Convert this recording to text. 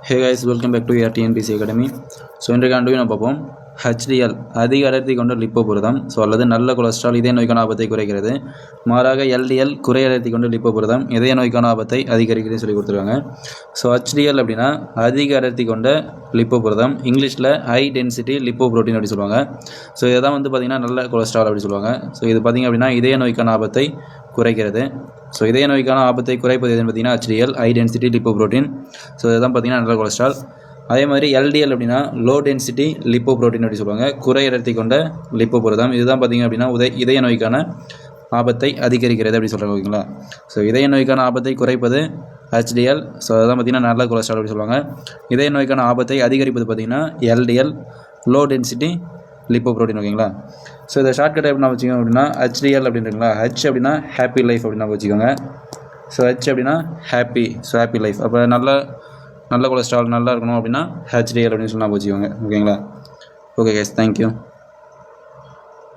Hey guys, welcome back to your TNPC Academy. So இன்றைக்கு ஆண்டு நம்ம பார்ப்போம் HDL அதிக அடர்த்தி கொண்ட லிப்போபுரதம். ஸோ அல்லது நல்ல கொலஸ்ட்ரால் இதய நோய்க்கான ஆபத்தை குறைக்கிறது. மாறாக LDL குறை அடர்த்தி கொண்ட லிப்போபுரதம் இதய நோய்க்கான ஆபத்தை அதிகரிக்கிறது சொல்லி கொடுத்துருக்காங்க. ஸோ HDL அப்படின்னா அதிக அடர்த்தி கொண்ட லிப்போபுரதம், இங்கிலீஷில் ஹை டென்சிட்டி லிப்போப்ரோட்டீன் அப்படி சொல்லுவாங்க. ஸோ இதான் பார்த்திங்கன்னா நல்ல கொலஸ்ட்ரால் அப்படி சொல்லுவாங்க. ஸோ இது பார்த்திங்க அப்படின்னா இதய நோய்க்கான ஆபத்தை குறைக்கிறது. ஸோ இதய நோய்க்கான ஆபத்தை குறைப்பது எதுன்னு பார்த்தீங்கன்னா HDL high density lipoprotein. So இதுதான் பார்த்திங்கன்னா நல்ல கொலஸ்ட்ரால். அதே மாதிரி LDL அப்படின்னா லோ டென்சிட்டி லிப்போப்ரோட்டீன் அப்படி சொல்லுவாங்க, குறை அடர்த்தி கொண்ட லிப்போபுரதம். இதுதான் பார்த்திங்க அப்படின்னா இதய நோய்க்கான ஆபத்தை அதிகரிக்கிறது அப்படி சொல்கிறாங்க, ஓகேங்களா. ஸோ இதய நோய்க்கான ஆபத்தை குறைப்பது HDL. ஸோ அதுதான் பார்த்திங்கன்னா நல்ல கொலஸ்ட்ரால் அப்படி சொல்லுவாங்க. இதய நோய்க்கான ஆபத்தை அதிகரிப்பது பார்த்திங்கன்னா LDL லோ டென்சிட்டி லிப்போப்ரோட்டீன், ஓகேங்களா. ஸோ இதை ஷார்ட்கட் எப்படி நான் வச்சுக்கோங்க அப்படின்னா HDL அப்படின்றீங்களா, H அப்படின்னா ஹாப்பி லைஃப் அப்படின்னு வச்சுக்கோங்க. ஸோ H அப்படின்னா ஹாப்பி, ஸோ ஹாப்பி லைஃப். அப்போ நல்ல கொலஸ்ட்ரால் நல்லா இருக்கணும் அப்படின்னா HDL அப்படின்னு சொல்லி நான் வச்சுக்கோங்க, ஓகேங்களா. Okay guys, thank you.